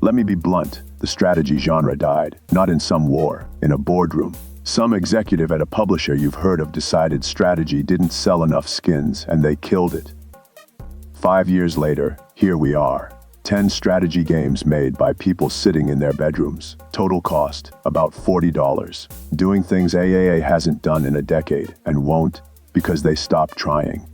Let me be blunt, the strategy genre died, not in some war, in a boardroom. Some executive at a publisher you've heard of decided strategy didn't sell enough skins and they killed it. 5 years later, here we are. 10 strategy games made by people sitting in their bedrooms. Total cost, about $40. Doing things AAA hasn't done in a decade and won't because they stopped trying.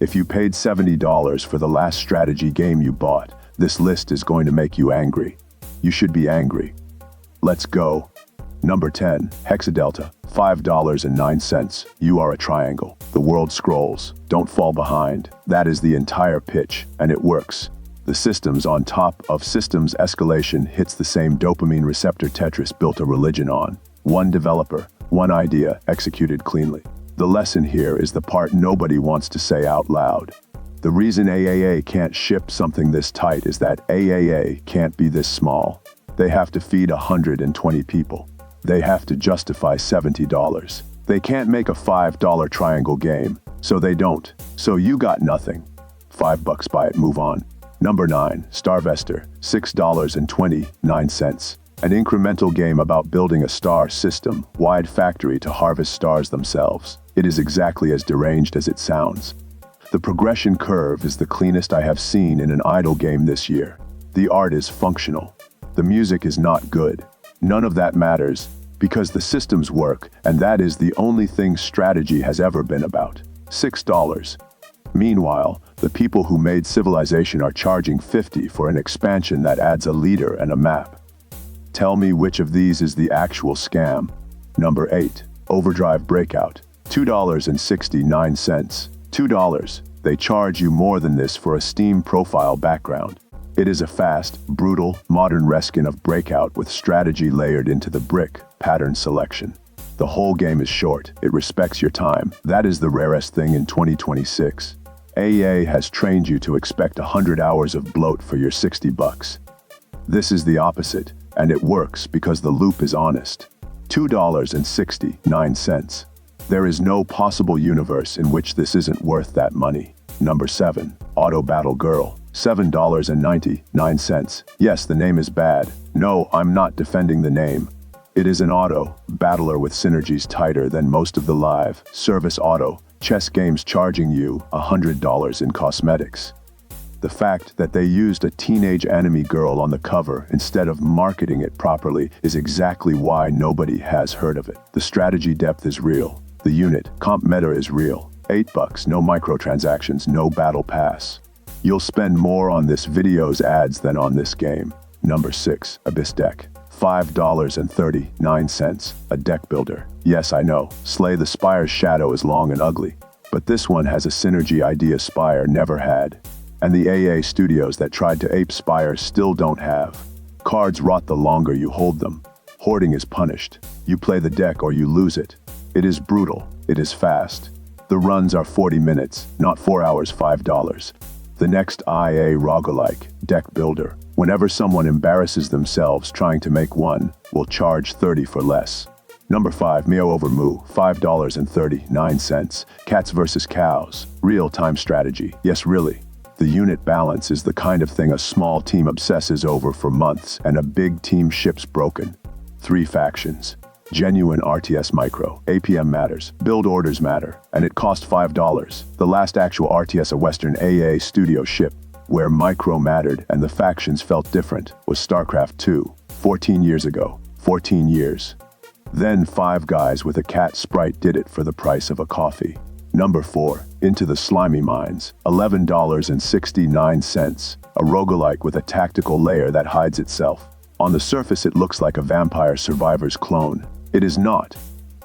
If you paid $70 for the last strategy game you bought, this list is going to make you angry. You should be angry. Let's go. Number 10, Hexadelta, $5.09. You are a triangle. The world scrolls. Don't fall behind. That is the entire pitch, and it works. The systems on top of systems escalation hits the same dopamine receptor Tetris built a religion on. One developer, one idea, executed cleanly. The lesson here is the part nobody wants to say out loud. The reason AAA can't ship something this tight is that AAA can't be this small. They have to feed 120 people. They have to justify $70. They can't make a $5 triangle game, so they don't. So you got nothing. $5 buy it, move on. Number 9, Starvester, $6.29. An incremental game about building a star system-wide factory to harvest stars themselves. It is exactly as deranged as it sounds. The progression curve is the cleanest I have seen in an idle game this year. The art is functional. The music is not good. None of that matters, because the systems work, and that is the only thing strategy has ever been about. $6. Meanwhile, the people who made Civilization are charging $50 for an expansion that adds a leader and a map. Tell me which of these is the actual scam. Number 8, Overdrive Breakout, $2.69. $2. They charge you more than this for a Steam profile background. It is a fast, brutal, modern reskin of Breakout with strategy layered into the brick pattern selection. The whole game is short. It respects your time. That is the rarest thing in 2026. AAA has trained you to expect 100 hours of bloat for your $60. This is the opposite, and it works because the loop is honest. $2.69. There is no possible universe in which this isn't worth that money. Number 7, Auto Battle Girl, $7.99. Yes, the name is bad. No, I'm not defending the name. It is an auto battler with synergies tighter than most of the live service auto chess games, charging you $100 in cosmetics. The fact that they used a teenage anime girl on the cover instead of marketing it properly is exactly why nobody has heard of it. The strategy depth is real. The unit comp meta is real. $8, no microtransactions, no battle pass. You'll spend more on this video's ads than on this game. Number 6, Abyss Deck, $5.39. A deck builder. Yes, I know, Slay the Spire's shadow is long and ugly, but this one has a synergy idea Spire never had, and the AA studios that tried to ape Spire still don't have. Cards rot the longer you hold them. Hoarding is punished. You play the deck or you lose it. It is brutal. It is fast. The runs are 40 minutes, not 4 hours, $5. The next IA roguelike, Deck Builder. Whenever someone embarrasses themselves trying to make one, will charge $30 for less. Number 5, Meow over Moo, $5.39. Cats vs. Cows. Real-time strategy. Yes, really. The unit balance is the kind of thing a small team obsesses over for months and a big team ships broken. 3 factions. Genuine RTS micro. APM matters. Build orders matter. And it cost $5. The last actual RTS a Western AA studio ship, where micro mattered and the factions felt different, was StarCraft 2. 14 years ago. 14 years. Then 5 guys with a cat sprite did it for the price of a coffee. Number 4, Into the Slimy Mines, $11.69. A roguelike with a tactical layer that hides itself. On the surface it looks like a Vampire Survivors clone. It is not.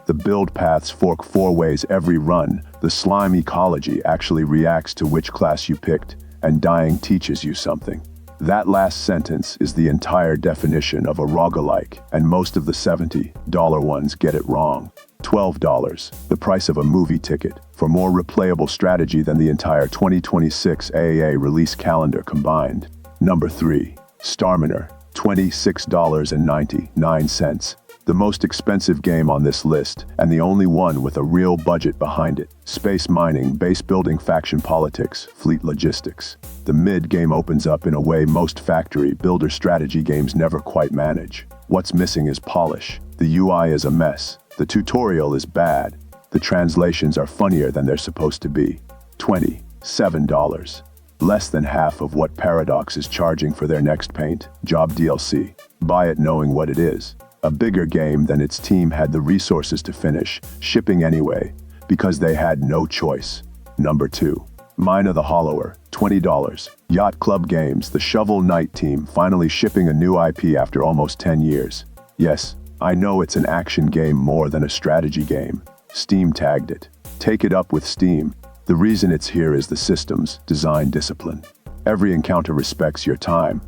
The build paths fork 4 ways every run. The slime ecology actually reacts to which class you picked, and dying teaches you something. That last sentence is the entire definition of a roguelike, and most of the $70 ones get it wrong. $12, the price of a movie ticket, for more replayable strategy than the entire 2026 AAA release calendar combined. Number 3, Starminer, $26.99. The most expensive game on this list, and the only one with a real budget behind it. Space mining, base building, faction politics, fleet logistics. The mid-game opens up in a way most factory builder strategy games never quite manage. What's missing is polish. The UI is a mess. The tutorial is bad. The translations are funnier than they're supposed to be. $27. Less than half of what Paradox is charging for their next paint job DLC. Buy it knowing what it is. A bigger game than its team had the resources to finish, shipping anyway, because they had no choice. Number 2. Mina the Hollower, $20. Yacht Club Games, the Shovel Knight team, finally shipping a new IP after almost 10 years. Yes, I know it's an action game more than a strategy game. Steam tagged it. Take it up with Steam. The reason it's here is the system's design discipline. Every encounter respects your time.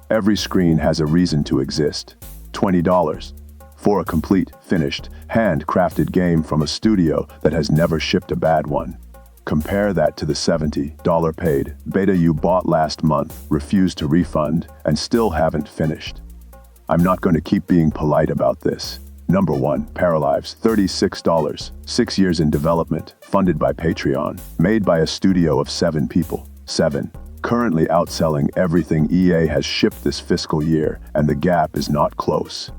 Every screen has a reason to exist. $20 for a complete, finished, handcrafted game from a studio that has never shipped a bad one. Compare that to the $70 paid beta you bought last month, refused to refund, and still haven't finished. I'm not going to keep being polite about this. Number 1, Paralives, $36. 6 years in development, funded by Patreon, made by a studio of 7 people. 7. Currently outselling everything EA has shipped this fiscal year, and the gap is not close.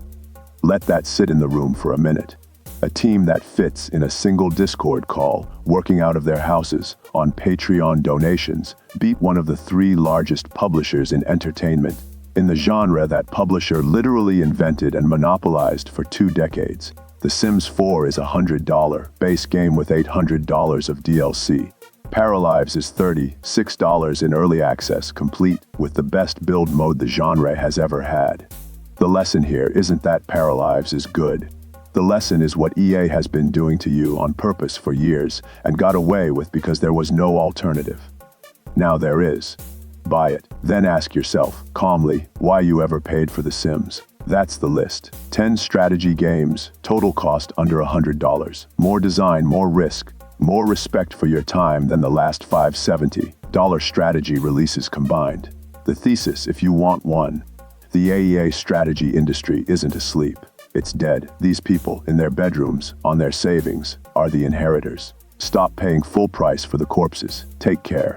Let that sit in the room for a minute. A team that fits in a single Discord call, working out of their houses, on Patreon donations, beat one of the 3 largest publishers in entertainment, in the genre that publisher literally invented and monopolized for 2 decades. The Sims 4 is a $100 base game with $800 of DLC. Paralives is $36 in early access, complete with the best build mode the genre has ever had. The lesson here isn't that Paralives is good. The lesson is what EA has been doing to you on purpose for years and got away with because there was no alternative. Now there is. Buy it. Then ask yourself, calmly, why you ever paid for The Sims. That's the list. 10 strategy games, total cost under $100. More design, more risk. More respect for your time than the last 5 $70 strategy releases combined. The thesis, if you want one: the AAA strategy industry isn't asleep. It's dead. These people, in their bedrooms, on their savings, are the inheritors. Stop paying full price for the corpses. Take care.